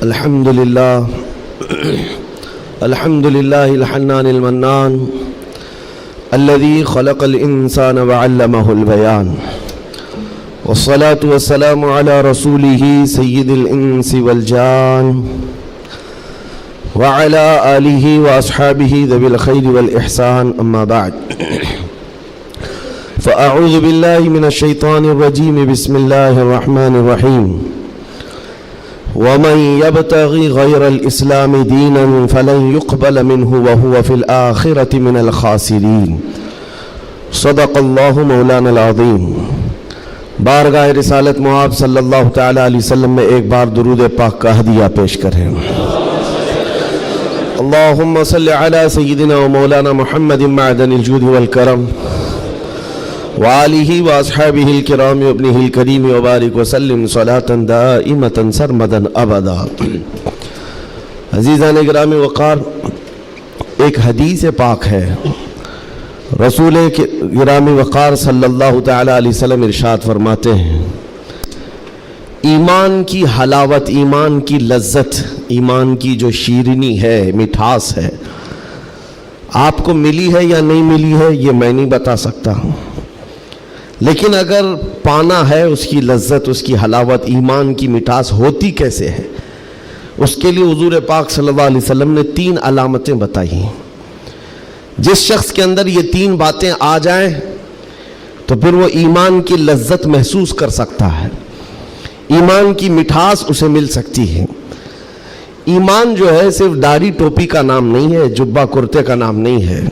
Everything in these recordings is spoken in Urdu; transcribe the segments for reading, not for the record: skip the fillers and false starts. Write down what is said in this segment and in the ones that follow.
الحمد لله الحنان المنان الذي خلق الإنسان وعلمه البيان والصلاة والسلام على رسوله سيد الإنس والجان وعلى آله وأصحابه ذوي الخير والإحسان أما بعد فأعوذ بالله من الشيطان الرجيم بسم الله الرحمن الرحيم ومن يبتغي غير الإسلام دينا فلن يقبل منه وهو في الآخرة من الخاسرين صدق الله مولانا العظيم۔ بارگاہ رسالت مآب صلی اللہ تعالی علیہ وسلم میں ایک بار درود پاک کا ہدیہ پیش کریں۔ اللہم صلی علی سیدنا و مولانا محمد معدن الجود والکرم وآلہ واصحابہ الکرام وابنہ الکریم وبارک وسلم صلاة دائمة سرمدا ابدا۔ عزیزان گرامی وقار، ایک حدیث پاک ہے، رسول گرامی وقار صلی اللہ تعالی علیہ وسلم ارشاد فرماتے ہیں، ایمان کی حلاوت، ایمان کی لذت، ایمان کی جو شیرینی ہے، مٹھاس ہے، آپ کو ملی ہے یا نہیں ملی ہے یہ میں نہیں بتا سکتا ہوں، لیکن اگر پانا ہے اس کی لذت، اس کی حلاوت، ایمان کی مٹھاس ہوتی کیسے ہے، اس کے لیے حضور پاک صلی اللہ علیہ وسلم نے 3 علامتیں بتائی ہیں۔ جس شخص کے اندر یہ 3 باتیں آ جائیں تو پھر وہ ایمان کی لذت محسوس کر سکتا ہے، ایمان کی مٹھاس اسے مل سکتی ہے۔ ایمان جو ہے صرف داڑھی ٹوپی کا نام نہیں ہے، جبہ کرتے کا نام نہیں ہے،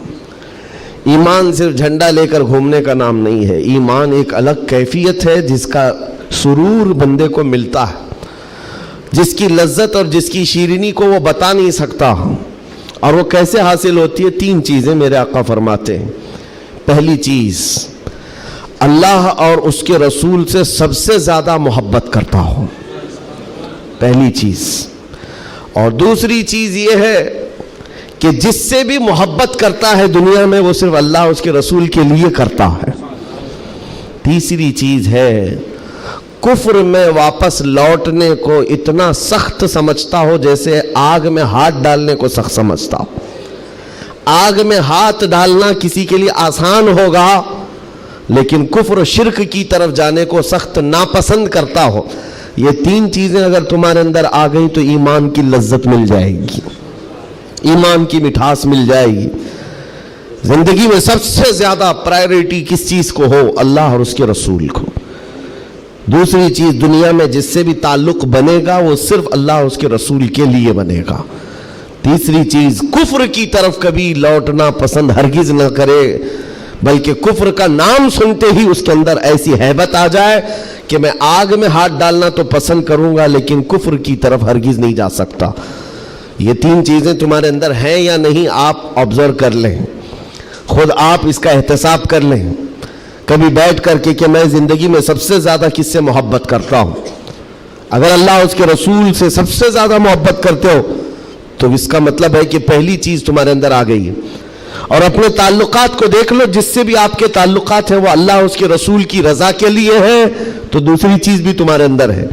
ایمان صرف جھنڈا لے کر گھومنے کا نام نہیں ہے، ایمان ایک الگ کیفیت ہے جس کا سرور بندے کو ملتا ہے، جس کی لذت اور جس کی شیرینی کو وہ بتا نہیں سکتا، اور وہ کیسے حاصل ہوتی ہے؟ 3 چیزیں میرے آقا فرماتے ہیں۔ پہلی چیز، اللہ اور اس کے رسول سے سب سے زیادہ محبت کرتا ہو، پہلی چیز۔ اور دوسری چیز یہ ہے کہ جس سے بھی محبت کرتا ہے دنیا میں وہ صرف اللہ اور اس کے رسول کے لیے کرتا ہے۔ تیسری چیز ہے، کفر میں واپس لوٹنے کو اتنا سخت سمجھتا ہو جیسے آگ میں ہاتھ ڈالنے کو سخت سمجھتا ہو۔ آگ میں ہاتھ ڈالنا کسی کے لیے آسان ہوگا، لیکن کفر و شرک کی طرف جانے کو سخت ناپسند کرتا ہو۔ یہ 3 چیزیں اگر تمہارے اندر آ گئی تو ایمان کی لذت مل جائے گی، ایمان کی مٹھاس مل جائے گی۔ زندگی میں سب سے زیادہ پرائیورٹی کس چیز کو ہو؟ اللہ اور اس کے رسول کو۔ دوسری چیز، دنیا میں جس سے بھی تعلق بنے گا وہ صرف اللہ اور اس کے رسول کے لیے بنے گا۔ تیسری چیز، کفر کی طرف کبھی لوٹنا پسند ہرگز نہ کرے، بلکہ کفر کا نام سنتے ہی اس کے اندر ایسی ہیبت آ جائے کہ میں آگ میں ہاتھ ڈالنا تو پسند کروں گا لیکن کفر کی طرف ہرگز نہیں جا سکتا۔ یہ 3 چیزیں تمہارے اندر ہیں یا نہیں، آپ آبزرو کر لیں، خود آپ اس کا احتساب کر لیں کبھی بیٹھ کر کے کہ میں زندگی میں سب سے زیادہ کس سے محبت کرتا ہوں۔ اگر اللہ اس کے رسول سے سب سے زیادہ محبت کرتے ہو تو اس کا مطلب ہے کہ پہلی چیز تمہارے اندر آ گئی ہے۔ اور اپنے تعلقات کو دیکھ لو، جس سے بھی آپ کے تعلقات ہیں وہ اللہ اس کے رسول کی رضا کے لیے ہے تو دوسری چیز بھی تمہارے اندر ہے۔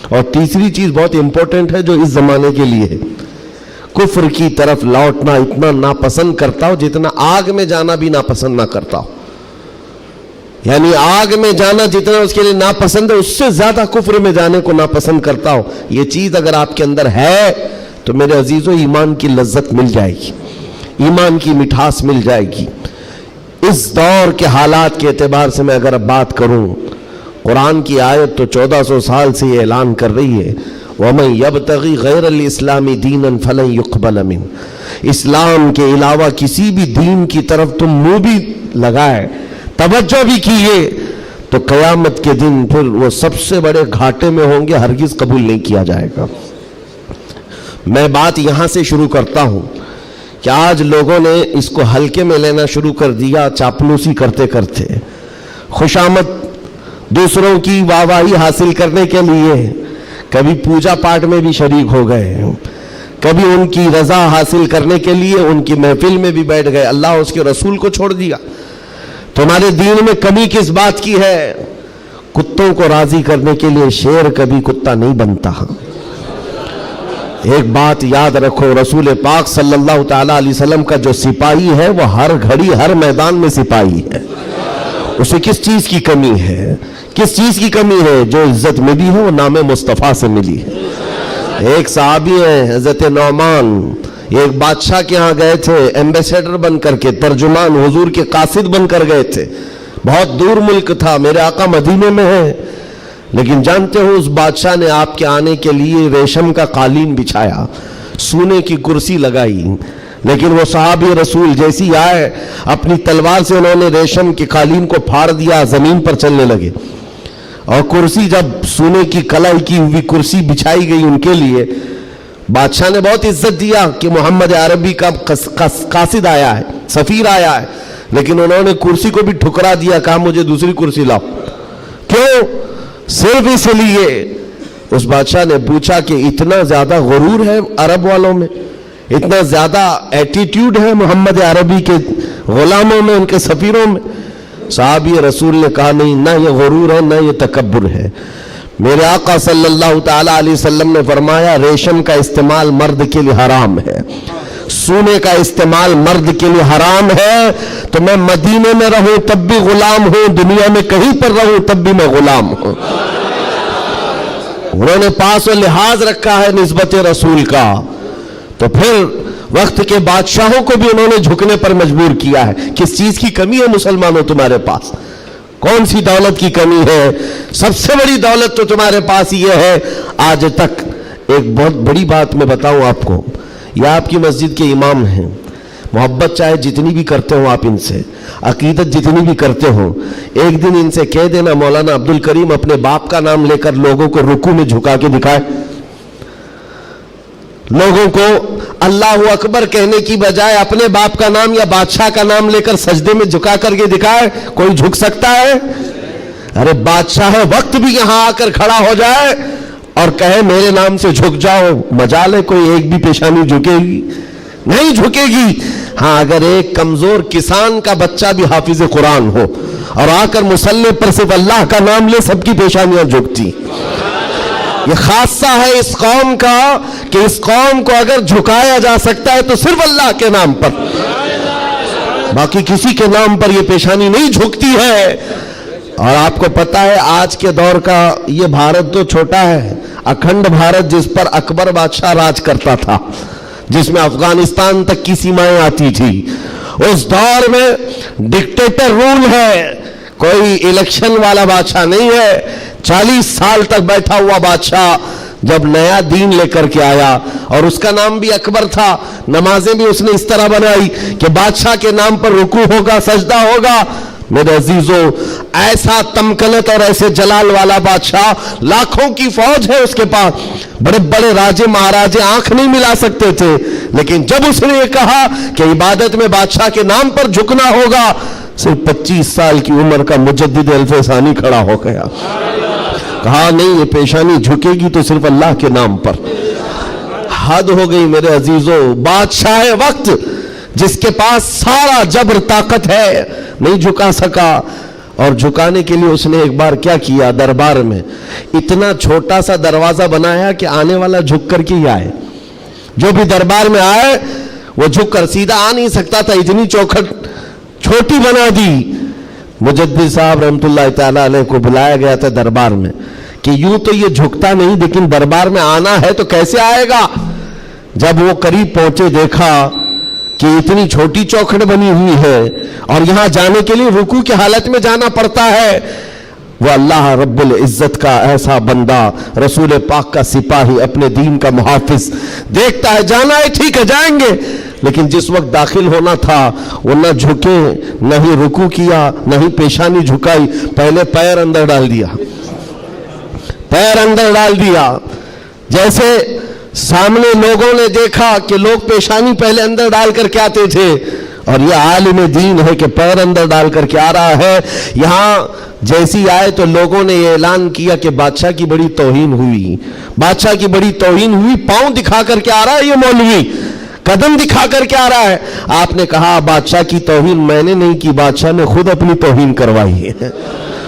اور تیسری چیز بہت امپورٹنٹ ہے جو اس زمانے کے لیے ہے، کفر کی طرف لوٹنا اتنا ناپسند کرتا ہو جتنا آگ میں جانا بھی ناپسند نہ کرتا ہو۔ یعنی آگ میں جانا جتنا اس کے لیے ناپسند ہے، اس سے زیادہ کفر میں جانے کو ناپسند کرتا ہو۔ یہ چیز اگر آپ کے اندر ہے تو میرے عزیزو ایمان کی لذت مل جائے گی، ایمان کی مٹھاس مل جائے گی۔ اس دور کے حالات کے اعتبار سے میں اگر اب بات کروں، قرآن کی آیت تو 1400 سال سے یہ اعلان کر رہی ہے، وَمَنْ يَبْتَغِي غَيْرَ الْإِسْلَامِ دِينًا فَلَنْ يُقْبَلَ مِنْهُ۔ اسلام کے علاوہ کسی بھی دین کی طرف تم منہ بھی لگائے، توجہ بھی کیے تو قیامت کے دن پھر وہ سب سے بڑے گھاٹے میں ہوں گے، ہرگز قبول نہیں کیا جائے گا۔ میں بات یہاں سے شروع کرتا ہوں کہ آج لوگوں نے اس کو ہلکے میں لینا شروع کر دیا، چاپلوسی کرتے کرتے، خوشامد دوسروں کی واہواہی حاصل کرنے کے لیے کبھی پوجا پاٹ میں بھی شریک ہو گئے، کبھی ان کی رضا حاصل کرنے کے لیے ان کی محفل میں بھی بیٹھ گئے، اللہ اور اس کے رسول کو چھوڑ دیا۔ تمہارے دین میں کمی کس بات کی ہے؟ کتوں کو راضی کرنے کے لیے شیر کبھی کتا نہیں بنتا، ایک بات یاد رکھو، رسول پاک صلی اللہ تعالیٰ علیہ وسلم کا جو سپاہی ہے وہ ہر گھڑی ہر میدان میں سپاہی ہے. اسے کس چیز کی کمی ہے؟ کس چیز کی کمی ہے؟ جو عزت ملی ہے وہ نام مصطفیٰ سے ملی ہے. ایک صحابی ہیں حضرت نعمان، ایک بادشاہ کے ہاں گئے تھے ایمبیسیڈر بن کر کے، ترجمان حضور کے قاصد بن کر گئے تھے. بہت دور ملک تھا، میرے آقا مدینے میں ہیں، لیکن جانتے ہو اس بادشاہ نے آپ کے آنے کے لیے ریشم کا قالین بچھایا، سونے کی کرسی لگائی. لیکن وہ صحابی رسول جیسی آئے، اپنی تلوار سے انہوں نے ریشم کے قالین کو پھاڑ دیا، زمین پر چلنے لگے. اور کرسی جب سونے کی کلائی کی ہوئی کرسی بچھائی گئی ان کے لیے، بادشاہ نے بہت عزت دیا کہ محمد عربی کا قاصد آیا ہے، سفیر آیا ہے، لیکن انہوں نے کرسی کو بھی ٹھکرا دیا، کہا مجھے دوسری کرسی لاؤ. کیوں؟ صرف اس لیے. اس بادشاہ نے پوچھا کہ اتنا زیادہ غرور ہے عرب والوں میں، اتنا زیادہ ایٹیٹیوڈ ہے محمد عربی کے غلاموں میں، ان کے سفیروں میں؟ صحابی رسول نے کہا نہیں، نہ یہ غرور ہے نہ یہ تکبر ہے. میرے آقا صلی اللہ تعالیٰ علیہ وسلم نے فرمایا ریشم کا استعمال مرد کے لیے حرام ہے، سونے کا استعمال مرد کے لیے حرام ہے. تو میں مدینے میں رہوں تب بھی غلام ہوں، دنیا میں کہیں پر رہوں تب بھی میں غلام ہوں. انہوں نے پاس و لحاظ رکھا ہے نسبت رسول کا. تو پھر وقت کے بادشاہوں کو بھی انہوں نے جھکنے پر مجبور کیا ہے. کس چیز کی کمی ہے مسلمانوں تمہارے پاس؟ کون سی دولت کی کمی ہے؟ سب سے بڑی دولت تو تمہارے پاس یہ ہے. آج تک ایک بہت بڑی بات میں بتاؤں آپ کو، یہ آپ کی مسجد کے امام ہیں، محبت چاہے جتنی بھی کرتے ہوں آپ ان سے، عقیدت جتنی بھی کرتے ہوں، ایک دن ان سے کہہ دینا مولانا عبد الکریم اپنے باپ کا نام لے کر لوگوں کو رکوع میں جھکا کے دکھائے. لوگوں کو اللہ اکبر کہنے کی بجائے اپنے باپ کا نام یا بادشاہ کا نام لے کر سجدے میں جھکا کر کے دکھائے. کوئی جھک سکتا ہے؟ ارے بادشاہ وقت بھی یہاں آ کر کھڑا ہو جائے اور کہے میرے نام سے جھک جاؤ، مجال ہے کوئی ایک بھی پیشانی جھکے گی؟ نہیں جھکے گی. ہاں اگر ایک کمزور کسان کا بچہ بھی حافظ قرآن ہو اور آ کر مصلی پر صرف اللہ کا نام لے، سب کی پیشانیاں جھکتی. یہ خاصہ ہے اس قوم کا کہ اس قوم کو اگر جھکایا جا سکتا ہے تو صرف اللہ کے نام پر، باقی کسی کے نام پر یہ پیشانی نہیں جھکتی ہے. اور آپ کو پتا ہے آج کے دور کا یہ بھارت تو چھوٹا ہے، اکھنڈ بھارت جس پر اکبر بادشاہ راج کرتا تھا، جس میں افغانستان تک کی سیمائیں آتی تھی، اس دور میں ڈکٹیٹر رول ہے، کوئی الیکشن والا بادشاہ نہیں ہے. 40 سال تک بیٹھا ہوا بادشاہ جب نیا دین لے کر کے آیا، اور اس کا نام بھی اکبر تھا، نمازیں بھی اس نے اس طرح بنائی کہ بادشاہ کے نام پر رکوع ہوگا، سجدہ ہوگا. میرے عزیزو، ایسا تمکنت اور ایسے جلال والا بادشاہ، لاکھوں کی فوج ہے اس کے پاس، بڑے بڑے راجے مہاراجے آنکھ نہیں ملا سکتے تھے. لیکن جب اس نے یہ کہا کہ عبادت میں بادشاہ کے نام پر جھکنا ہوگا، صرف 25 سال کی عمر کا مجدد الفسانی کھڑا ہو گیا، کہا نہیں یہ پیشانی جھکے گی تو صرف اللہ کے نام پر. حد ہو گئی میرے عزیزو. بادشاہ وقت جس کے پاس سارا جبر طاقت ہے نہیں جھکا سکا. اور جھکانے کے لیے اس نے ایک بار کیا کیا، دربار میں اتنا چھوٹا سا دروازہ بنایا کہ آنے والا جھک کر کے ہی آئے. جو بھی دربار میں آئے وہ جھک کر، سیدھا آ نہیں سکتا تھا، اتنی چوکھٹ چھوٹی بنا دی. مجدد صاحب رحمت اللہ تعالیٰ علیہ کو بلایا گیا تھا دربار میں کہ یوں تو یہ جھکتا نہیں، لیکن دربار میں آنا ہے تو کیسے آئے گا. جب وہ قریب پہنچے دیکھا کہ اتنی چھوٹی چوکھٹ بنی ہوئی ہے اور یہاں جانے کے لیے رکوع کی حالت میں جانا پڑتا ہے. وہ اللہ رب العزت کا ایسا بندہ، رسول پاک کا سپاہی، اپنے دین کا محافظ، دیکھتا ہے جانا ہے ٹھیک ہے جائیں گے، لیکن جس وقت داخل ہونا تھا وہ نہ جھکے، نہ ہی رکوع کیا، نہ ہی پیشانی جھکائی، پہلے پیر اندر ڈال دیا، پیر اندر ڈال دیا. جیسے سامنے لوگوں نے دیکھا کہ لوگ پیشانی پہلے اندر ڈال کر کے آتے تھے، اور یہ عالم دین ہے کہ پیر اندر ڈال کر کے آ رہا ہے. یہاں جیسی آئے تو لوگوں نے یہ اعلان کیا کہ بادشاہ کی بڑی توہین ہوئی، بادشاہ کی بڑی توہین ہوئی. پاؤں دکھا کر کے آ رہا ہے یہ مولوی، قدم دکھا کر کے آ رہا ہے. آپ نے کہا بادشاہ کی توہین میں نے نہیں کی، بادشاہ نے خود اپنی توہین کروائی ہے.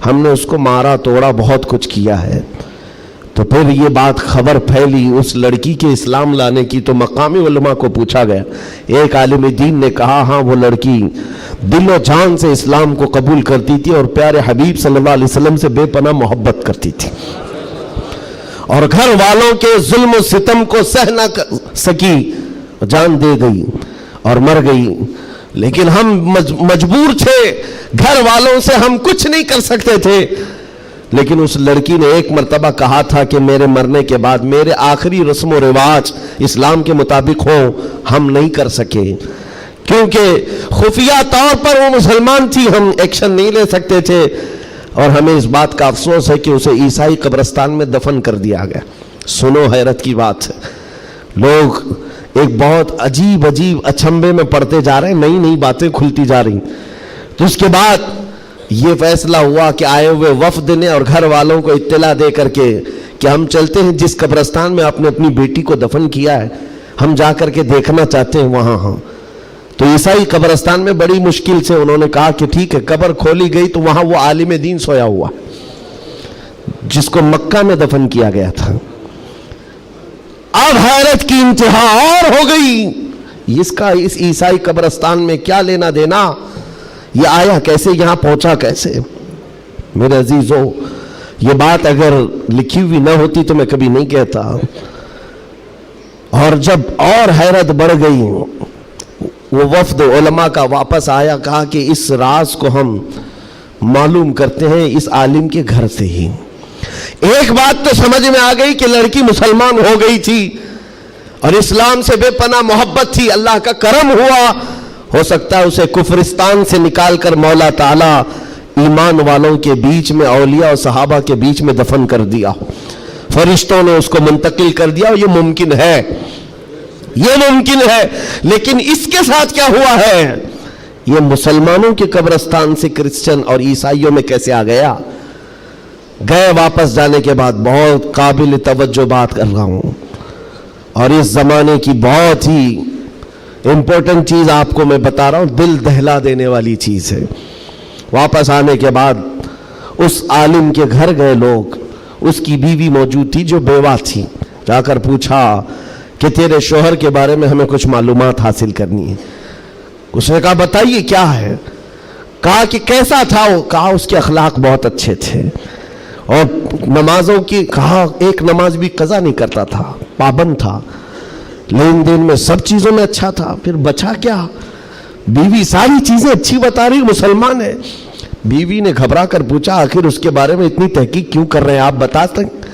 ہم نے اس کو مارا توڑا بہت کچھ کیا ہے. تو پھر یہ بات خبر پھیلی اس لڑکی کے اسلام لانے کی, تو مقامی علماء کو پوچھا گیا. ایک عالم دین نے کہا ہاں وہ لڑکی دل و جان سے اسلام کو قبول کرتی تھی اور پیارے حبیب صلی اللہ علیہ وسلم سے بے پناہ محبت کرتی تھی, اور گھر والوں کے ظلم و ستم کو سہ نہ سکی, جان دے گئی اور مر گئی. لیکن ہم مجبور تھے, گھر والوں سے ہم کچھ نہیں کر سکتے تھے. لیکن اس لڑکی نے ایک مرتبہ کہا تھا کہ میرے مرنے کے بعد میرے آخری رسم و رواج اسلام کے مطابق ہوں. ہم نہیں کر سکے کیونکہ خفیہ طور پر وہ مسلمان تھی, ہم ایکشن نہیں لے سکتے تھے. اور ہمیں اس بات کا افسوس ہے کہ اسے عیسائی قبرستان میں دفن کر دیا گیا. سنو حیرت کی بات ہے, لوگ ایک بہت عجیب اچنبے میں پڑتے جا رہے ہیں, نئی نئی باتیں کھلتی جا رہی. تو اس کے بعد یہ فیصلہ ہوا کہ آئے ہوئے وفد نے اور گھر والوں کو اطلاع دے کر کے کہ ہم چلتے ہیں جس قبرستان میں آپ نے اپنی بیٹی کو دفن کیا ہے, ہم جا کر کے دیکھنا چاہتے ہیں وہاں. ہاں, تو عیسائی قبرستان میں بڑی مشکل سے انہوں نے کہا کہ ٹھیک ہے. قبر کھولی گئی تو وہاں وہ عالم دین سویا ہوا جس کو مکہ میں دفن کیا گیا تھا. اب حیرت کی انتہا اور ہو گئی, اس کا اس عیسائی قبرستان میں کیا لینا دینا, یہ آیا کیسے, یہاں پہنچا کیسے. میرے عزیزو, یہ بات اگر لکھی ہوئی نہ ہوتی تو میں کبھی نہیں کہتا. اور جب اور حیرت بڑھ گئی, وہ وفد علماء کا واپس آیا, کہا کہ اس راز کو ہم معلوم کرتے ہیں اس عالم کے گھر سے ہی. ایک بات تو سمجھ میں آ گئی کہ لڑکی مسلمان ہو گئی تھی اور اسلام سے بے پناہ محبت تھی. اللہ کا کرم ہوا, ہو سکتا ہے اسے کفرستان سے نکال کر مولا تعالی ایمان والوں کے بیچ میں, اولیاء اور صحابہ کے بیچ میں دفن کر دیا ہو. فرشتوں نے اس کو منتقل کر دیا, اور یہ ممکن ہے, یہ ممکن ہے. لیکن اس کے ساتھ کیا ہوا ہے, یہ مسلمانوں کے قبرستان سے کرسچن اور عیسائیوں میں کیسے آ گیا. گئے واپس جانے کے بعد بہت قابل توجہ بات کر رہا ہوں, اور اس زمانے کی بہت ہی امپورٹنٹ چیز آپ کو میں بتا رہا ہوں, دل دہلا دینے والی چیز ہے. واپس آنے کے بعد اس عالم کے گھر گئے لوگ, اس کی بیوی موجود تھی جو بیوہ تھی. جا کر پوچھا کہ تیرے شوہر کے بارے میں ہمیں کچھ معلومات حاصل کرنی ہے. اس نے کہا بتائیے کیا ہے. کہا کہ کیسا تھا وہ. کہا اس کے اخلاق بہت اچھے تھے, اور نمازوں کی, کہا ایک نماز بھی قضا نہیں کرتا تھا, پابند تھا, لین دین میں سب چیزوں میں اچھا تھا. پھر بچا کیا, بیوی ساری چیزیں اچھی بتا رہی, مسلمان ہے. بیوی نے گھبرا کر پوچھا آخر اس کے بارے میں اتنی تحقیق کیوں کر رہے ہیں, آپ بتا سکیں.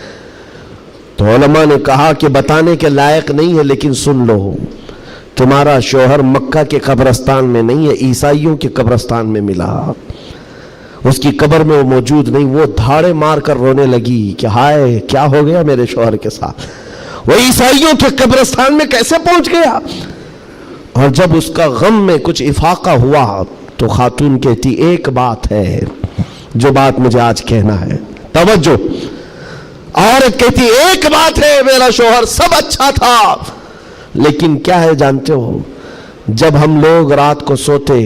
تو علماء نے کہا کہ بتانے کے لائق نہیں ہے, لیکن سن لو, تمہارا شوہر مکہ کے قبرستان میں نہیں ہے, عیسائیوں کے قبرستان میں ملا. اس کی قبر میں وہ موجود نہیں. وہ دھاڑے مار کر رونے لگی کہ ہائے کیا ہو گیا میرے شوہر کے ساتھ, وہ عیسائیوں کے قبرستان میں کیسے پہنچ گیا. اور جب اس کا غم میں کچھ افاقہ ہوا تو خاتون کہتی ایک بات ہے جو بات مجھے آج کہنا ہے, توجہ. عورت کہتی ایک بات ہے, میرا شوہر سب اچھا تھا, لیکن کیا ہے جانتے ہو, جب ہم لوگ رات کو سوتے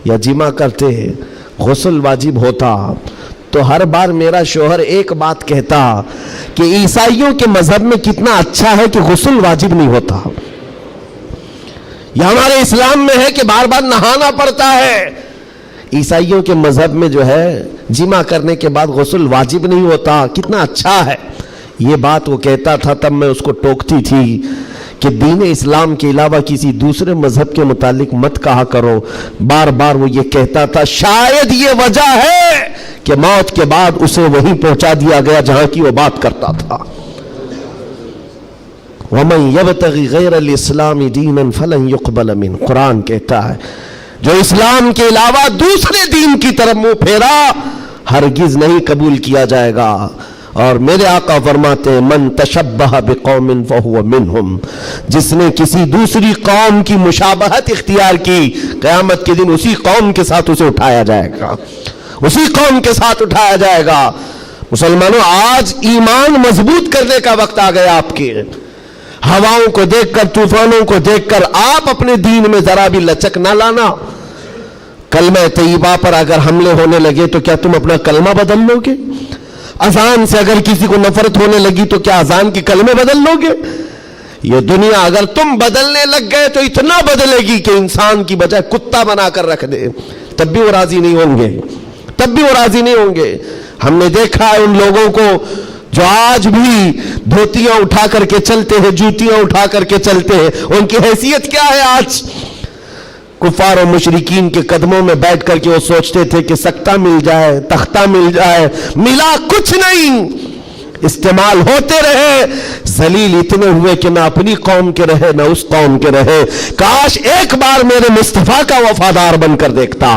یا جمع کرتے, غسل واجب ہوتا, تو ہر بار میرا شوہر ایک بات کہتا کہ عیسائیوں کے مذہب میں کتنا اچھا ہے کہ غسل واجب نہیں ہوتا. یہ ہمارے اسلام میں ہے کہ بار بار نہانا پڑتا ہے, عیسائیوں کے مذہب میں جو ہے جمع کرنے کے بعد غسل واجب نہیں ہوتا, کتنا اچھا ہے. یہ بات وہ کہتا تھا, تب میں اس کو ٹوکتی تھی کہ دین اسلام کے علاوہ کسی دوسرے مذہب کے متعلق مت کہا کرو. بار بار وہ یہ کہتا تھا, شاید یہ وجہ ہے کہ موت کے بعد اسے وہیں پہنچا دیا گیا جہاں کی وہ بات کرتا تھا. وَمَن يَبْتَغِ غَيْرَ الْإِسْلَامِ دِينًا فَلَن يُقْبَلَ مِنْهُ, قرآن کہتا ہے جو اسلام کے علاوہ دوسرے دین کی طرف منہ پھیرا ہرگز نہیں قبول کیا جائے گا. اور میرے آقا فرماتے ہیں من تشبہ بقوم فہو منہم, جس نے کسی دوسری قوم کی مشابہت اختیار کی, قیامت کے دن اسی قوم کے ساتھ اسے اٹھایا جائے گا, اسی قوم کے ساتھ اٹھایا جائے گا. مسلمانوں, آج ایمان مضبوط کرنے کا وقت آ گیا آپ کے. ہواؤں کو دیکھ کر, طوفانوں کو دیکھ کر آپ اپنے دین میں ذرا بھی لچک نہ لانا. کلمہ طیبہ پر اگر حملے ہونے لگے تو کیا تم اپنا کلمہ بدل لو گے؟ اذان سے اگر کسی کو نفرت ہونے لگی تو کیا اذان کے کلمے بدل لو گے؟ یہ دنیا اگر تم بدلنے لگ گئے تو اتنا بدلے گی کہ انسان کی بجائے کتا بنا کر رکھ دے، تب بھی وہ راضی نہیں ہوں گے، تب بھی وہ راضی نہیں ہوں گے۔ ہم نے دیکھا ہے ان لوگوں کو جو آج بھی دھوتیاں اٹھا کر کے چلتے ہیں، جوتیاں اٹھا کر کے چلتے ہیں، ان کی حیثیت کیا ہے؟ آج کفار و مشرکین کے قدموں میں بیٹھ کر کے وہ سوچتے تھے کہ سکتہ مل جائے، تختہ مل جائے، ملا کچھ نہیں، استعمال ہوتے رہے، ذلیل اتنے ہوئے کہ نہ اپنی قوم کے رہے نہ اس قوم کے رہے۔ کاش ایک بار میرے مصطفیٰ کا وفادار بن کر دیکھتا،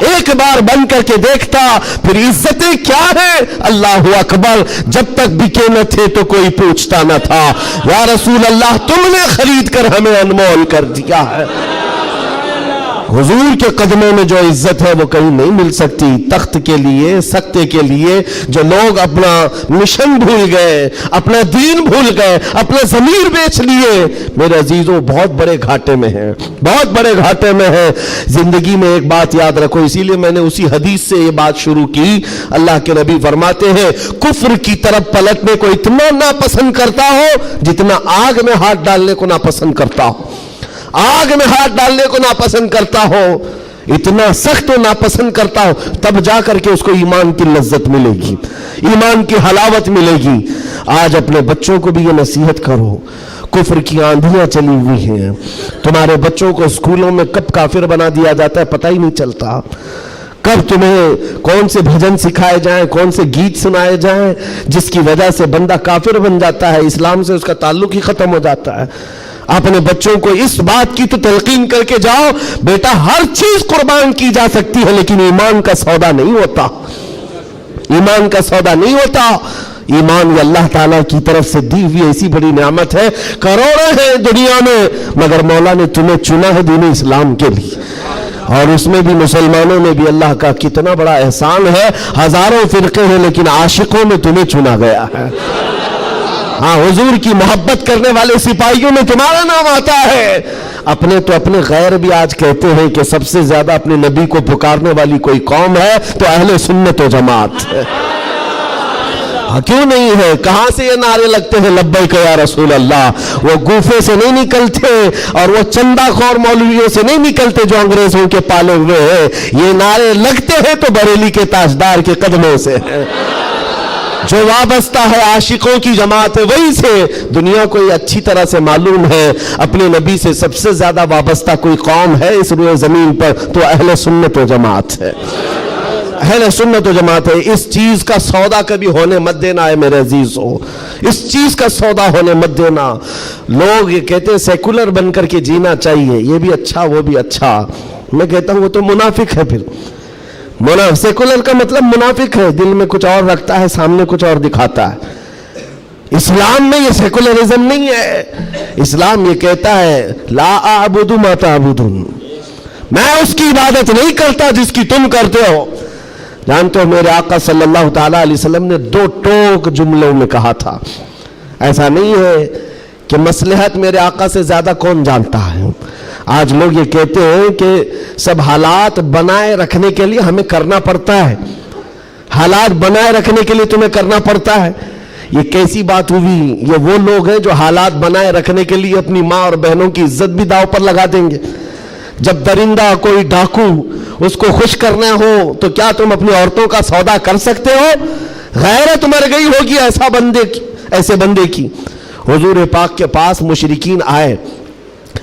ایک بار بن کر کے دیکھتا، پھر عزتیں کیا ہیں؟ اللہ اکبر، جب تک بکے نہ تھے تو کوئی پوچھتا نہ تھا، یا رسول اللہ تم نے خرید کر ہمیں انمول کر دیا ہے۔ حضور کے قدموں میں جو عزت ہے وہ کہیں نہیں مل سکتی۔ تخت کے لیے، سکتے کے لیے جو لوگ اپنا مشن بھول گئے، اپنا دین بھول گئے، اپنا ضمیر بیچ لیے، میرے عزیزوں بہت بڑے گھاٹے میں ہیں، بہت بڑے گھاٹے میں ہیں۔ زندگی میں ایک بات یاد رکھو، اسی لیے میں نے اسی حدیث سے یہ بات شروع کی۔ اللہ کے نبی فرماتے ہیں کفر کی طرف پلٹنے کو اتنا ناپسند کرتا ہو جتنا آگ میں ہاتھ ڈالنے کو ناپسند کرتا ہو، آگ میں ہاتھ ڈالنے کو ناپسند کرتا ہو، اتنا سخت و ناپسند کرتا ہو، تب جا کر کے اس کو ایمان کی لذت ملے گی، ایمان کی حلاوت ملے گی۔ آج اپنے بچوں کو بھی یہ نصیحت کرو، کفر کی آندھیاں چلی ہوئی ہیں، تمہارے بچوں کو اسکولوں میں کب کافر بنا دیا جاتا ہے پتہ ہی نہیں چلتا، کب تمہیں کون سے بھجن سکھائے جائیں، کون سے گیت سنائے جائیں جس کی وجہ سے بندہ کافر بن جاتا ہے، اسلام سے اس کا تعلق ہی ختم ہو جاتا ہے۔ اپنے بچوں کو اس بات کی تو تلقین کر کے جاؤ، بیٹا ہر چیز قربان کی جا سکتی ہے لیکن ایمان کا سودا نہیں ہوتا، ایمان کا سودا نہیں ہوتا۔ ایمان یہ اللہ تعالیٰ کی طرف سے دی ہوئی ایسی بڑی نعمت ہے، کروڑوں ہیں دنیا میں مگر مولا نے تمہیں چنا ہے دین اسلام کے لیے، اور اس میں بھی مسلمانوں میں بھی اللہ کا کتنا بڑا احسان ہے، ہزاروں فرقے ہیں لیکن عاشقوں میں تمہیں چنا گیا ہے۔ ہاں، حضور کی محبت کرنے والے سپاہیوں میں تمہارا نام آتا ہے۔ اپنے تو اپنے غیر بھی آج کہتے ہیں کہ سب سے زیادہ اپنے نبی کو پکارنے والی کوئی قوم ہے تو اہل سنت و جماعت ہے۔ ہاں کیوں نہیں ہے؟ کہاں سے یہ نعرے لگتے ہیں لبیک یا رسول اللہ؟ وہ گوفے سے نہیں نکلتے اور وہ چندہ خور مولویوں سے نہیں نکلتے جو انگریزوں کے پالے ہوئے ہیں، یہ نعرے لگتے ہیں تو بریلی کے تاجدار کے قدموں سے ہیں۔ جو وابستہ ہے عاشقوں کی جماعت ہے وہی سے۔ دنیا کو یہ اچھی طرح سے معلوم ہے اپنے نبی سے سب سے زیادہ وابستہ کوئی قوم ہے اس روئے زمین پر تو اہل سنت و جماعت ہے، اہل سنت و جماعت ہے۔ اس چیز کا سودا کبھی ہونے مت دینا ہے میرے عزیزو، اس چیز کا سودا ہونے مت دینا۔ لوگ یہ کہتے ہیں سیکولر بن کر کے جینا چاہیے، یہ بھی اچھا وہ بھی اچھا، میں کہتا ہوں وہ تو منافق ہے۔ پھر سیکولر کا مطلب منافق ہے، دل میں کچھ اور رکھتا ہے سامنے کچھ اور دکھاتا ہے۔ اسلام میں یہ سیکولرزم نہیں ہے، اسلام یہ کہتا ہے لا اعبد ما تعبدون، میں اس کی عبادت نہیں کرتا جس کی تم کرتے ہو۔ جانتے ہو میرے آقا صلی اللہ تعالیٰ علیہ وسلم نے 2 ٹوک جملوں میں کہا تھا، ایسا نہیں ہے کہ مصلحت میرے آقا سے زیادہ کون جانتا ہے۔ آج لوگ یہ کہتے ہیں کہ سب حالات بنائے رکھنے کے لیے ہمیں کرنا پڑتا ہے، حالات بنائے رکھنے کے لیے تمہیں کرنا پڑتا ہے، یہ کیسی بات ہوئی؟ یہ وہ لوگ ہیں جو حالات بنائے رکھنے کے لیے اپنی ماں اور بہنوں کی عزت بھی داؤ پر لگا دیں گے۔ جب درندہ کوئی ڈاکو اس کو خوش کرنا ہو تو کیا تم اپنی عورتوں کا سودا کر سکتے ہو؟ غیرت مر گئی ہوگی ایسے بندے کی۔ حضور پاک کے پاس مشرکین آئے،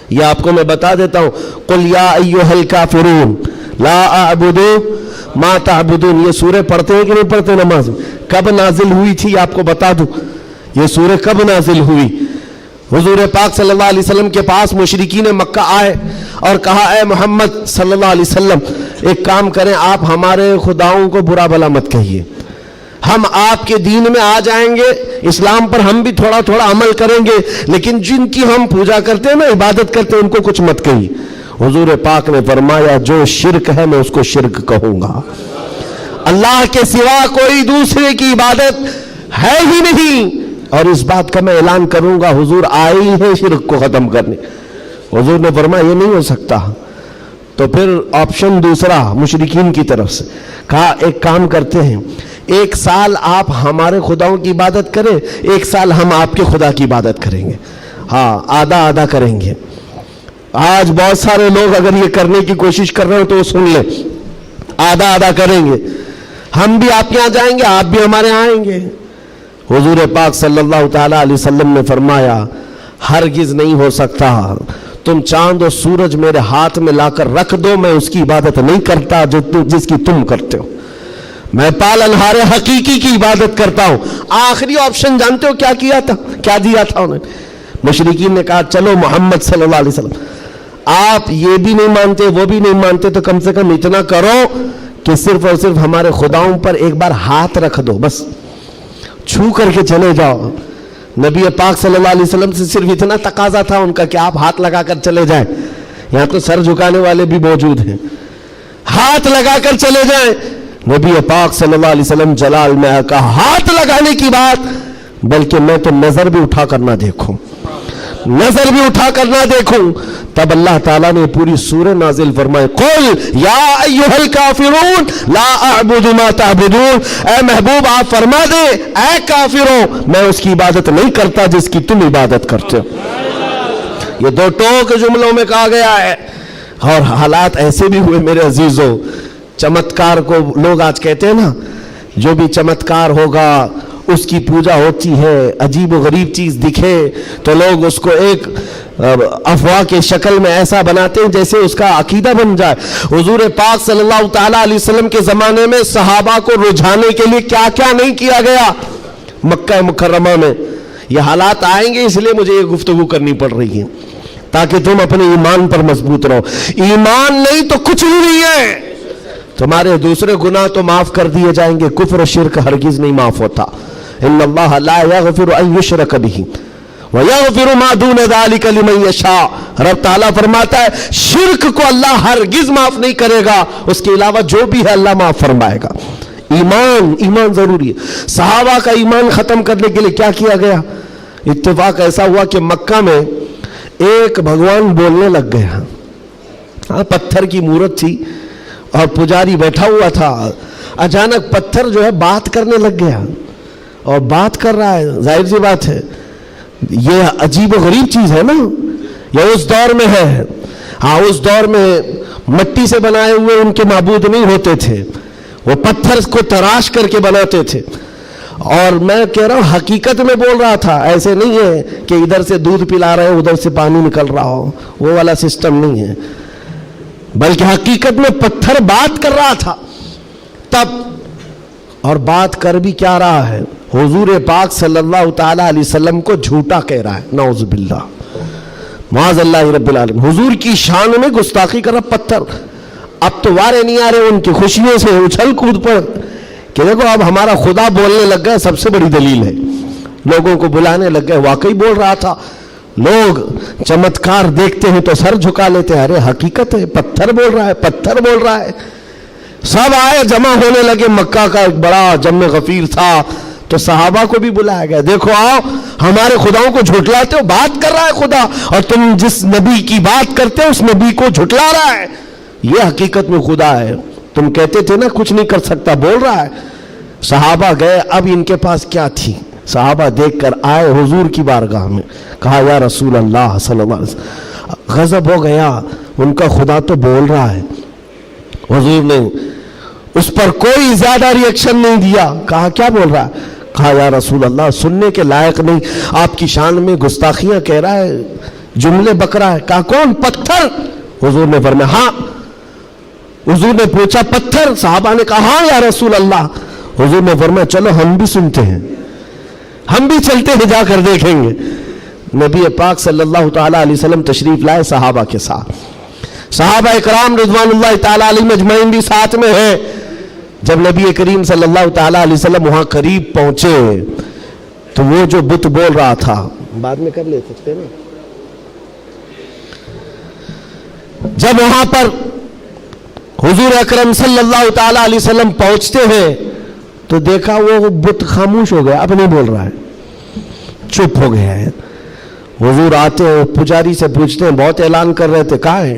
یہ آپ کو میں بتا دیتا ہوں، قل یا ایھا الکافرون لا اعبد ما تعبدون، یہ سورہ پڑھتے ہیں کہ نہیں پڑھتے نماز میں؟ کب نازل ہوئی تھی آپ کو بتا دوں، یہ سورہ کب نازل ہوئی؟ حضور پاک صلی اللہ علیہ وسلم کے پاس مشرکین مکہ آئے اور کہا اے محمد صلی اللہ علیہ وسلم ایک کام کریں، آپ ہمارے خداؤں کو برا بھلا مت کہیے، ہم آپ کے دین میں آ جائیں گے، اسلام پر ہم بھی تھوڑا تھوڑا عمل کریں گے، لیکن جن کی ہم پوجا کرتے ہیں نا، عبادت کرتے ہیں، ان کو کچھ مت کہیے۔ حضور پاک نے فرمایا جو شرک ہے میں اس کو شرک کہوں گا، اللہ کے سوا کوئی دوسرے کی عبادت ہے ہی نہیں، اور اس بات کا میں اعلان کروں گا حضور آئے ہی ہیں شرک کو ختم کرنے۔ حضور نے فرمایا یہ نہیں ہو سکتا، تو پھر آپشن دوسرا مشرکین کی طرف سے کہا ایک کام کرتے ہیں, 1 سال آپ ہمارے خداؤں کی عبادت کریں, 1 سال ہم آپ کے خدا کی عبادت کریں گے, ہاں آدھا آدھا کریں گے. آج بہت سارے لوگ اگر یہ کرنے کی کوشش کر رہے ہو تو سن لیں, آدھا آدھا کریں گے, ہم بھی آپ کے یہاں جائیں گے, آپ بھی ہمارے یہاں آئیں گے. حضور پاک صلی اللہ تعالی علیہ وسلم نے فرمایا ہرگز نہیں ہو سکتا, تم چاند اور سورج میرے ہاتھ میں لا کر رکھ دو, میں اس کی عبادت نہیں کرتا جس کی تم کرتے ہو, میں پالنہار حقیقی کی عبادت کرتا ہوں. آخری آپشن جانتے ہو کیا کیا تھا, کیا دیا تھا انہوں نے؟ مشرکین نے کہا چلو محمد صلی اللہ علیہ وسلم آپ یہ بھی نہیں مانتے وہ بھی نہیں مانتے تو کم سے کم اتنا کرو کہ صرف اور صرف ہمارے خداؤں پر ایک بار ہاتھ رکھ دو, بس چھو کر کے چلے جاؤ. نبی پاک صلی اللہ علیہ وسلم سے صرف اتنا تقاضا تھا ان کا کہ آپ ہاتھ لگا کر چلے جائیں. یہاں تو سر جھکانے والے بھی موجود ہیں, ہاتھ لگا کر چلے جائیں. نبی پاک صلی اللہ علیہ وسلم جلال میں کہا ہاتھ لگانے کی بات, بلکہ میں تو نظر بھی اٹھا کر نہ دیکھوں, نظر بھی اٹھا کر نہ دیکھوں. تب اللہ تعالیٰ نے پوری سورہ نازل فرمائی, قل یا ایھا الکافرون لا اعبد ما تعبدون, اے محبوب آپ فرما دیں اے کافروں میں اس کی عبادت نہیں کرتا جس کی تم عبادت کرتے ہو. یہ 2 ٹوک جملوں میں کہا گیا ہے. اور حالات ایسے بھی ہوئے میرے عزیزوں, چمتکار کو لوگ آج کہتے ہیں نا, جو بھی چمتکار ہوگا اس کی پوجا ہوتی ہے, عجیب و غریب چیز دکھے تو لوگ اس کو ایک افواہ کے شکل میں ایسا بناتے ہیں جیسے اس کا عقیدہ بن جائے. حضور پاک صلی اللہ تعالی علیہ وسلم کے زمانے میں صحابہ کو رجھانے کے لیے کیا کیا نہیں کیا گیا مکہ مکرمہ میں. یہ حالات آئیں گے اس لیے مجھے یہ گفتگو کرنی پڑ رہی ہے تاکہ تم اپنے ایمان پر مضبوط رہو. ایمان نہیں تو کچھ بھی نہیں ہے. تمہارے دوسرے گناہ تو معاف کر دیے جائیں گے, کفر و شرک ہرگز نہیں معاف ہوتا. ان اللہ لا یغفر ان یشرک بہ ویغفر ما دون ذلک لمن یشاء. رب تعالیٰ فرماتا ہے شرک کو اللہ ہرگز معاف نہیں کرے گا, اس کے علاوہ جو بھی ہے اللہ معاف فرمائے گا. ایمان ضروری ہے. صحابہ کا ایمان ختم کرنے کے لیے کیا کیا گیا؟ اتفاق ایسا ہوا کہ مکہ میں ایک بھگوان بولنے لگ گیا. پتھر کی مورت تھی اور پجاری بیٹھا ہوا تھا, اچانک پتھر جو ہے بات کرنے لگ گیا اور بات کر رہا ہے. ظاہر سی بات ہے یہ عجیب و غریب چیز ہے نا, یہ اس دور میں ہے. ہاں اس دور میں مٹی سے بنائے ہوئے ان کے معبود نہیں ہوتے تھے, وہ پتھر کو تراش کر کے بناتے تھے. اور میں کہہ رہا ہوں حقیقت میں بول رہا تھا, ایسے نہیں ہے کہ ادھر سے دودھ پلا رہے ادھر سے پانی نکل رہا ہو, وہ والا سسٹم نہیں ہے, بلکہ حقیقت میں پتھر بات کر رہا تھا. تب اور بات کر بھی کیا رہا ہے, حضور پاک صلی اللہ تعالی علیہ وسلم کو جھوٹا کہہ رہا ہے. نعوذ باللہ, معاذ اللہ رب العالمین. حضور کی شان میں گستاخی کر رہا پتھر. اب تو وارے نہیں آ رہے ان کی خوشیوں سے اچھل کود پر کہ دیکھو اب ہمارا خدا بولنے لگ گیا. سب سے بڑی دلیل ہے, لوگوں کو بلانے لگ گئے. واقعی بول رہا تھا. لوگ چمتکار دیکھتے ہیں تو سر جھکا لیتے ہیں, ارے حقیقت ہے پتھر بول رہا ہے, پتھر بول رہا ہے. سب آئے جمع ہونے لگے. مکہ کا ایک بڑا جم غفیر تھا تو صحابہ کو بھی بلایا گیا. دیکھو آؤ, ہمارے خداؤں کو جھٹلاتے ہو, بات کر رہا ہے خدا, اور تم جس نبی کی بات کرتے ہو اس نبی کو جھٹلا رہا ہے. یہ حقیقت میں خدا ہے. تم کہتے تھے نا کچھ نہیں کر سکتا, بول رہا ہے. صحابہ گئے. اب ان کے پاس کیا تھی؟ صحابہ دیکھ کر آئے حضور کی بارگاہ میں, کہا یا رسول اللہ صلی اللہ علیہ وسلم, غضب ہو گیا, ان کا خدا تو بول رہا ہے. حضور نے اس پر کوئی زیادہ ری ایکشن نہیں دیا. کہا کیا بول رہا ہے؟ کہا یا رسول اللہ سننے کے لائق نہیں, آپ کی شان میں گستاخیاں کہہ رہا ہے, جملے بک رہا ہے. کہا کون؟ پتھر. حضور نے فرمایا ہاں. حضور نے پوچھا پتھر؟ صحابہ نے کہا ہاں یا رسول اللہ. حضور نے فرمایا چلو ہم بھی سنتے ہیں, ہم بھی چلتے ہیں, جا کر دیکھیں گے. نبی پاک صلی اللہ تعالی علیہ وسلم تشریف لائے صحابہ کے ساتھ. صحابہ اکرام رضوان اللہ تعالی علیہم اجمعین بھی ساتھ میں ہیں. جب نبی کریم صلی اللہ تعالی علیہ وسلم وہاں قریب پہنچے تو وہ جو بت بول رہا تھا, بعد میں کر لے سکتے نا, جب وہاں پر حضور اکرم صلی اللہ تعالی علیہ وسلم پہنچتے ہیں تو دیکھا وہ بت خاموش ہو گیا, اب نہیں بول رہا ہے, چپ ہو گیا ہے. حضور آتے ہیں, پجاری سے پوچھتے ہیں, بہت اعلان کر رہے تھے, کہاں ہے؟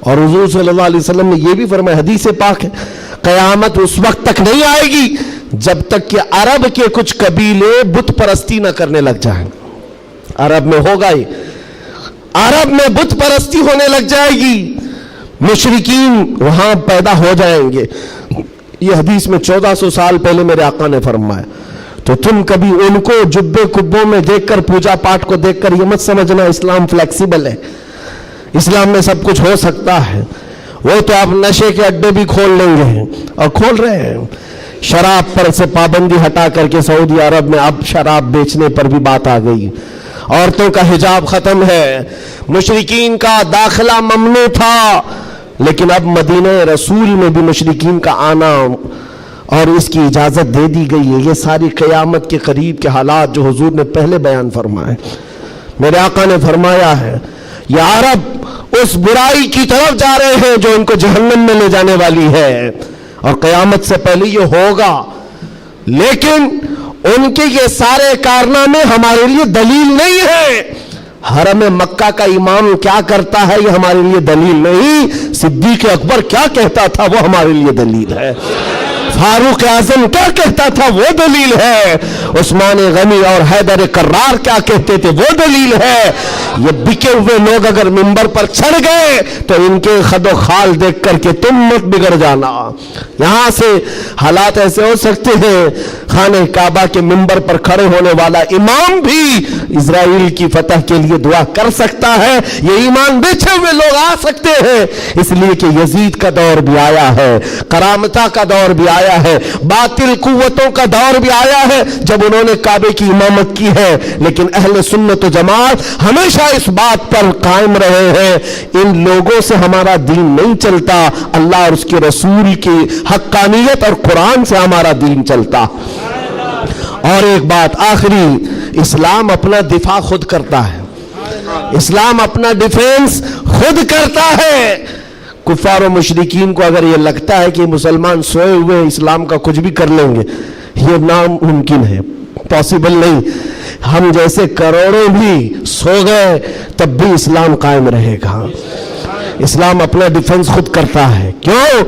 اور حضور صلی اللہ علیہ وسلم نے یہ بھی فرمایا، حدیث پاک ہے، قیامت اس وقت تک نہیں آئے گی جب تک کہ عرب کے کچھ قبیلے بت پرستی نہ کرنے لگ جائیں۔ عرب میں ہوگا ہی، عرب میں بت پرستی ہونے لگ جائے گی، مشرکین وہاں پیدا ہو جائیں گے۔ یہ حدیث میں 1400 سال پہلے میرے آقا نے فرمایا۔ تو تم کبھی ان کو جبے کبوں میں دیکھ کر، پوجا پاٹ کو دیکھ کر یہ مت سمجھنا اسلام فلیکسیبل ہے، اسلام میں سب کچھ ہو سکتا ہے۔ وہ تو آپ نشے کے اڈے بھی کھول لیں گے اور کھول رہے ہیں۔ شراب پر سے پابندی ہٹا کر کے سعودی عرب میں اب شراب بیچنے پر بھی بات آ گئی، عورتوں کا حجاب ختم ہے، مشرکین کا داخلہ ممنوع تھا، لیکن اب مدینہ رسول میں بھی مشرکین کا آنا اور اس کی اجازت دے دی گئی ہے۔ یہ ساری قیامت کے قریب کے حالات جو حضور نے پہلے بیان فرمائے۔ میرے آقا نے فرمایا ہے یہ عرب اس برائی کی طرف جا رہے ہیں جو ان کو جہنم میں لے جانے والی ہے، اور قیامت سے پہلے یہ ہوگا، لیکن ان کے یہ سارے کارنامے ہمارے لیے دلیل نہیں ہے۔ حرم مکہ کا امام کیا کرتا ہے یہ ہمارے لیے دلیل نہیں، صدیق اکبر کیا کہتا تھا وہ ہمارے لیے دلیل ہے، فاروق اعظم کیا کہتا تھا وہ دلیل ہے، عثمان غنی اور حیدر کرار کیا کہتے تھے وہ دلیل ہے۔ یہ بکے ہوئے لوگ اگر منبر پر چڑھ گئے تو ان کے خد و خال دیکھ کر کے تم مت بگڑ جانا۔ یہاں سے حالات ایسے ہو سکتے ہیں، خانہ کعبہ کے منبر پر کھڑے ہونے والا امام بھی اسرائیل کی فتح کے لیے دعا کر سکتا ہے، یہ ایمان بیچے ہوئے لوگ آ سکتے ہیں، اس لیے کہ یزید کا دور بھی آیا ہے، کرامتہ کا دور بھی آیا ہے، باطل قوتوں کا دور بھی آیا ہے جب انہوں نے کعبے کی امامت کی ہے، لیکن اہل سنت و جماعت ہمیشہ اس بات پر قائم رہے ہیں ان لوگوں سے ہمارا دین نہیں چلتا، اللہ اور اس کے رسول کی حقانیت اور قرآن سے ہمارا دین چلتا۔ اور ایک بات آخری، اسلام اپنا دفاع خود کرتا ہے، اسلام اپنا ڈیفینس خود کرتا ہے۔ کفار و مشرکین کو اگر یہ لگتا ہے کہ مسلمان سوئے ہوئے اسلام کا کچھ بھی کر لیں گے، یہ ناممکن ہے، پاسبل نہیں۔ ہم جیسے کروڑوں بھی سو گئے تب بھی اسلام قائم رہے گا۔ اسلام اپنا ڈیفنس خود کرتا ہے، کیوں؟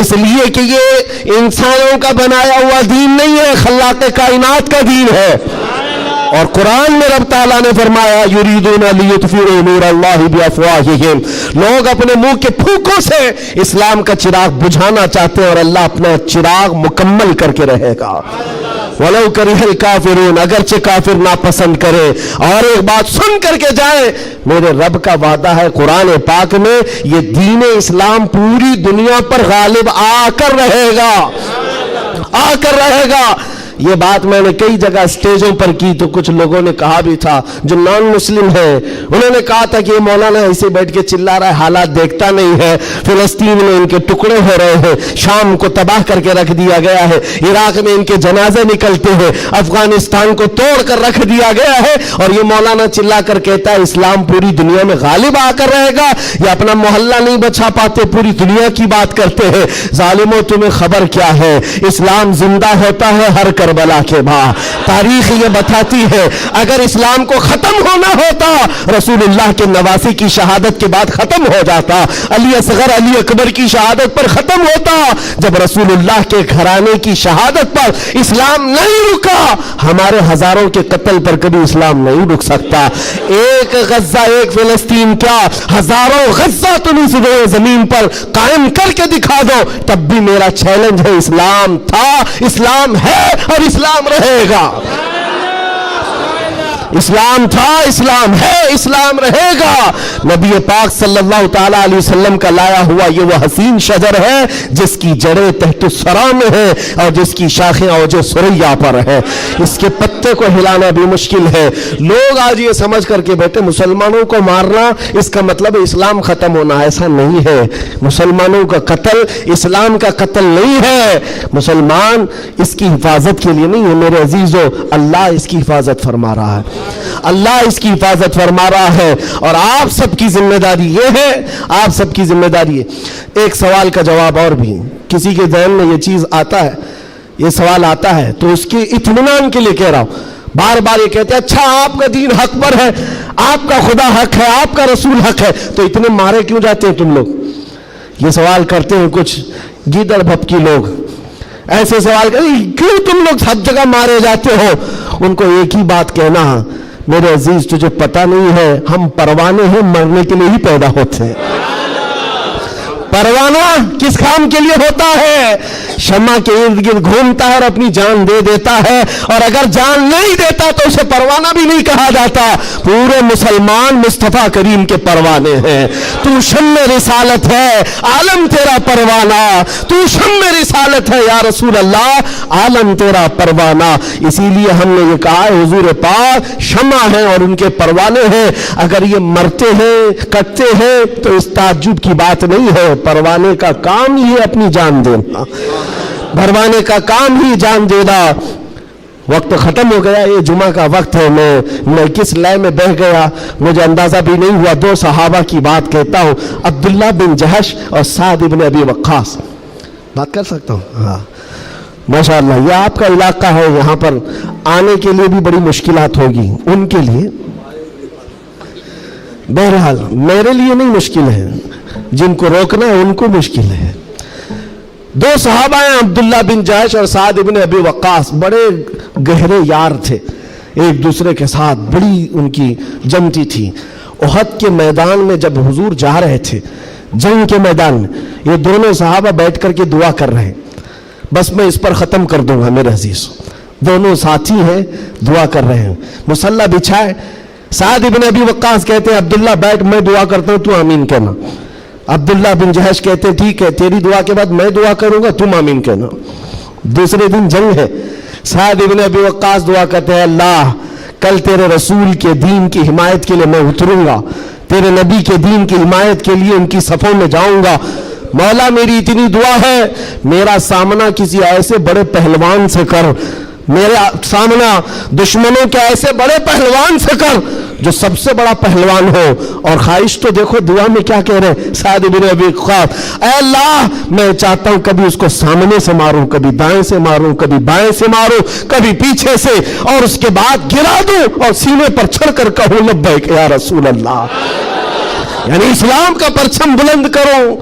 اس لیے کہ یہ انسانوں کا بنایا ہوا دین نہیں ہے، خلاق کائنات کا دین ہے۔ اور قرآن میں رب تعالیٰ نے فرمایا یریدون لیطفئوا نور اللہ بافواہہم، لوگ اپنے منہ کے پھونکوں سے اسلام کا چراغ بجھانا چاہتے ہیں اور اللہ اپنا چراغ مکمل کر کے رہے گا۔ وَلَوْ كَرِهَ الْكَافِرُونَ، اگرچہ کافر ناپسند کرے۔ اور ایک بات سن کر کے جائیں، میرے رب کا وعدہ ہے قرآن پاک میں، یہ دین اسلام پوری دنیا پر غالب آ کر رہے گا، آ کر رہے گا۔ یہ بات میں نے کئی جگہ اسٹیجوں پر کی تو کچھ لوگوں نے کہا بھی تھا جو نان مسلم ہیں، انہوں نے کہا تھا کہ یہ مولانا ایسے بیٹھ کے چلا رہا ہے، حالات دیکھتا نہیں ہے، فلسطین میں ان کے ٹکڑے ہو رہے ہیں، شام کو تباہ کر کے رکھ دیا گیا ہے، عراق میں ان کے جنازے نکلتے ہیں، افغانستان کو توڑ کر رکھ دیا گیا ہے، اور یہ مولانا چلا کر کہتا ہے اسلام پوری دنیا میں غالب آ کر رہے گا۔ یہ اپنا محلہ نہیں بچا پاتے، پوری دنیا کی بات کرتے ہیں۔ ظالموں تمہیں خبر کیا ہے، اسلام زندہ ہوتا ہے ہر کربلا کے بعد۔ تاریخ یہ بتاتی ہے اگر اسلام کو ختم ہونا ہوتا رسول اللہ کے نواسی کی شہادت کے بعد ختم ہو جاتا، علی اصغر علی اکبر کی شہادت پر ختم ہوتا، جب رسول اللہ کے گھرانے کی شہادت پر اسلام نہیں رکا، ہمارے ہزاروں کے قتل پر کبھی اسلام نہیں رک سکتا۔ ایک غزہ ایک فلسطین کیا، ہزاروں غزہ تم اس زمین پر قائم کر کے دکھا دو، تب بھی میرا چیلنج ہے، اسلام تھا، اسلام ہے اور اسلام رہے گا۔ اسلام تھا، اسلام ہے، اسلام رہے گا۔ نبی پاک صلی اللہ تعالیٰ علیہ وسلم کا لایا ہوا یہ وہ حسین شجر ہے جس کی جڑیں تحت الثری میں ہے اور جس کی شاخیں اوج ثریا پر ہے، اس کے پتے کو ہلانا بھی مشکل ہے۔ لوگ آج یہ سمجھ کر کے بیٹھے مسلمانوں کو مارنا اس کا مطلب اسلام ختم ہونا، ایسا نہیں ہے۔ مسلمانوں کا قتل اسلام کا قتل نہیں ہے، مسلمان اس کی حفاظت کے لیے نہیں ہے۔ میرے عزیزو، اللہ اس کی حفاظت فرما رہا ہے، اللہ اس کی حفاظت فرما رہا ہے، اور آپ سب کی ذمہ داری یہ ہے، آپ سب کی ذمہ داری ہے۔ ایک سوال کا جواب اور بھی، کسی کے ذہن میں یہ چیز آتا ہے، یہ سوال آتا ہے تو اس کے اطمینان کے لیے کہہ رہا ہوں، بار بار یہ کہتے ہیں اچھا آپ کا دین حق پر ہے، آپ کا خدا حق ہے، آپ کا رسول حق ہے، تو اتنے مارے کیوں جاتے ہیں تم لوگ؟ یہ سوال کرتے ہیں کچھ گیدڑ بھپکی لوگ، ایسے سوال کرتے کیوں تم لوگ سب جگہ مارے جاتے ہو؟ ان کو ایک ہی بات کہنا، میرے عزیز تجھے پتہ نہیں ہے ہم پروانے ہیں، مرنے کے لیے ہی پیدا ہوتے ہیں۔ پروانہ کس کام کے لیے ہوتا ہے؟ شمع کے ارد گرد گھومتا ہے اور اپنی جان دے دیتا ہے، اور اگر جان نہیں دیتا تو اسے پروانہ بھی نہیں کہا جاتا۔ پورے مسلمان مصطفیٰ کریم کے پروانے ہیں۔ تو شمع رسالت ہے، عالم تیرا پروانہ، تو شمع رسالت ہے یا رسول اللہ، عالم تیرا پروانہ۔ اسی لیے ہم نے یہ کہا ہے حضور پاک شمع ہیں اور ان کے پروانے ہیں، اگر یہ مرتے ہیں کٹتے ہیں تو اس تعجب کی بات نہیں ہے، پروانے کا کام ہی ہے اپنی جان دینا، پروانے کا کام ہی جان دینا۔ وقت ختم ہو گیا، یہ جمعہ کا وقت ہے، میں کس لے میں بہ گیا مجھے اندازہ بھی نہیں ہوا۔ دو صحابہ کی بات کہتا ہوں، عبداللہ بن جہش اور سعد بن ابی وقاص۔ بات کر سکتا ہوں؟ ہاں ماشاءاللہ، یہ آپ کا علاقہ ہے، یہاں پر آنے کے لیے بھی بڑی مشکلات ہوگی ان کے لیے، بہرحال میرے لیے نہیں مشکل ہے، جن کو روکنا ہے ان کو مشکل ہے۔ دو صحابہ ہیں، عبداللہ بن جہش اور سعد بن ابی وقاص، بڑے گہرے یار تھے، ایک دوسرے کے ساتھ بڑی ان کی جمتی تھی۔ احد کے میدان میں جب حضور جا رہے تھے، جنگ کے میدان میں، یہ دونوں صحابہ بیٹھ کر کے دعا کر رہے ہیں۔ بس میں اس پر ختم کر دوں گا میرے عزیز، دونوں ساتھی ہیں، دعا کر رہے ہیں، مصلی بچھائے۔ سعد بن ابی وقاص کہتے ہیں عبداللہ بیٹھ، میں دعا کرتا ہوں تو آمین کہنا۔ عبداللہ بن جہش کہتے ٹھیک ہے، تیری دعا کے بعد میں دعا کروں گا، تم آمین کہنا۔ دوسرے دن جنگ ہے، سعد بن ابی وقاص دعا کرتے ہیں اللہ کل تیرے رسول کے دین کی حمایت کے لیے میں اتروں گا، تیرے نبی کے دین کی حمایت کے لیے ان کی صفوں میں جاؤں گا، مولا میری اتنی دعا ہے میرا سامنا کسی ایسے بڑے پہلوان سے کر، میرا سامنا دشمنوں کے ایسے بڑے پہلوان سے کر جو سب سے بڑا پہلوان ہو۔ اور خواہش تو دیکھو دعا میں کیا کہہ رہے ہیں سعد بن ابی وقاص، اے اللہ میں چاہتا ہوں کبھی اس کو سامنے سے ماروں، کبھی دائیں سے ماروں، کبھی بائیں سے ماروں، کبھی پیچھے سے، اور اس کے بعد گرا دوں اور سینے پر چڑھ کر کہوں لبیک یا رسول اللہ، یعنی اسلام کا پرچم بلند کرو۔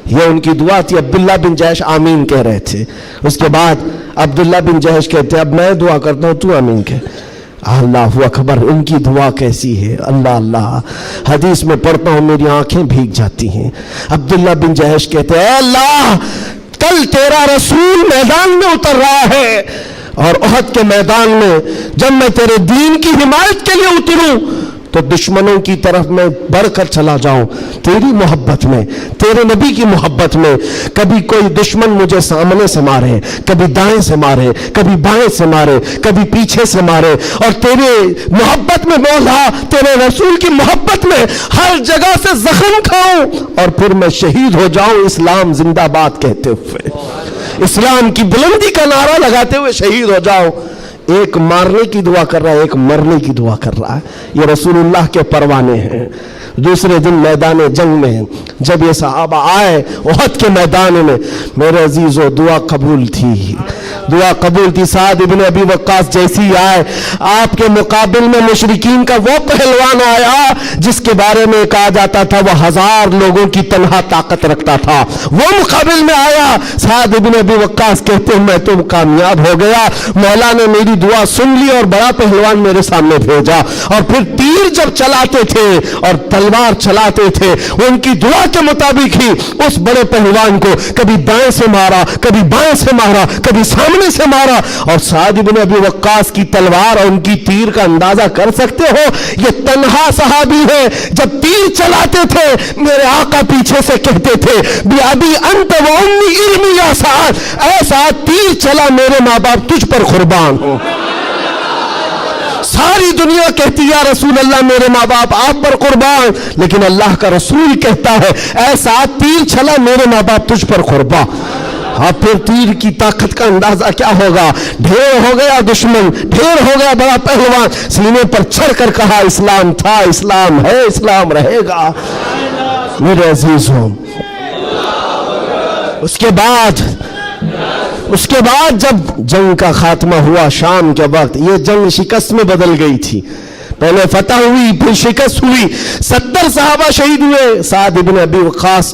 یہ ان کی دعا تھی۔ عبداللہ بن جہش آمین کہہ رہے تھے، اس کے بعد عبداللہ بن جہش کہتے اب میں دعا کرتا ہوں تو آمین کہہ۔ اللہ اکبر، ان کی دعا کیسی ہے، اللہ اللہ، حدیث میں پڑھتا ہوں میری آنکھیں بھیگ جاتی ہیں۔ عبداللہ بن جہش کہتے ہیں اے اللہ کل تیرا رسول میدان میں اتر رہا ہے، اور احد کے میدان میں جب میں تیرے دین کی حمایت کے لیے اتروں تو دشمنوں کی طرف میں بڑھ کر چلا جاؤں، تیری محبت میں، تیرے نبی کی محبت میں۔ کبھی کوئی دشمن مجھے سامنے سے مارے، کبھی دائیں سے مارے، کبھی بائیں سے مارے، کبھی پیچھے سے مارے، اور تیرے محبت میں مولا، تیرے رسول کی محبت میں ہر جگہ سے زخم کھاؤں اور پھر میں شہید ہو جاؤں اسلام زندہ باد کہتے ہوئے، اسلام کی بلندی کا نعرہ لگاتے ہوئے شہید ہو جاؤں۔ ایک مارنے کی دعا کر رہا ہے، ایک مرنے کی دعا کر رہا ہے۔ یہ رسول اللہ کے پروانے ہیں۔ دوسرے دن میدان جنگ میں جب یہ صحابہ آئے احد کے میدان میں، میرے عزیزو دعا قبول تھی، دعا قبول تھی۔ سعد بن ابی وقاص جیسی آئے، آپ کے مقابل میں مشرکین کا وہ پہلوان آیا جس کے بارے میں کہا جاتا تھا وہ 1000 لوگوں کی تنہا طاقت رکھتا تھا، وہ مقابل میں آیا۔ سعد بن ابی وقاص کہتے ہیں میں تو کامیاب ہو گیا، مولا نے میری دعا سن لی اور بڑا پہلوان میرے سامنے بھیجا۔ اور پھر تیر جب چلاتے تھے اور تلوار چلاتے تھے ان کی دعا کے مطابق ہی اس بڑے پہلوان کو کبھی دائیں سے مارا، کبھی بائیں سے مارا، کبھی سامنے سے مارا۔ اور سعد بن ابی وقاص کی تلوار اور ان کی تیر کا اندازہ کر سکتے ہو، یہ تنہا صحابی ہے، جب تیر چلاتے تھے میرے آقا پیچھے سے کہتے تھے بیابی انت و امی علمی یا سعد، اے سعد تیر چلا میرے ماں باپ تجھ پر قربان ہو۔ ساری دنیا کہتی یا رسول اللہ میرے ماں باپ آپ پر قربان، لیکن اللہ کا رسول کہتا ہے اے سعد تیر چلا میرے ماں باپ تجھ پر قربان۔ اب پھر تیر کی طاقت کا اندازہ کیا ہوگا، ڈھیر ہو گیا دشمن، ڈھیر ہو گیا بڑا پہلوان، سینے پر چڑھ کر کہا اسلام تھا، اسلام ہے، اسلام رہے گا۔ میرے عزیزوں اس کے بعد جب جنگ کا خاتمہ ہوا شام کے وقت، یہ جنگ شکست میں بدل گئی تھی، پہلے فتح ہوئی پھر شکست ہوئی، 70 صحابہ شہید ہوئے۔ سعد بن ابی وقاص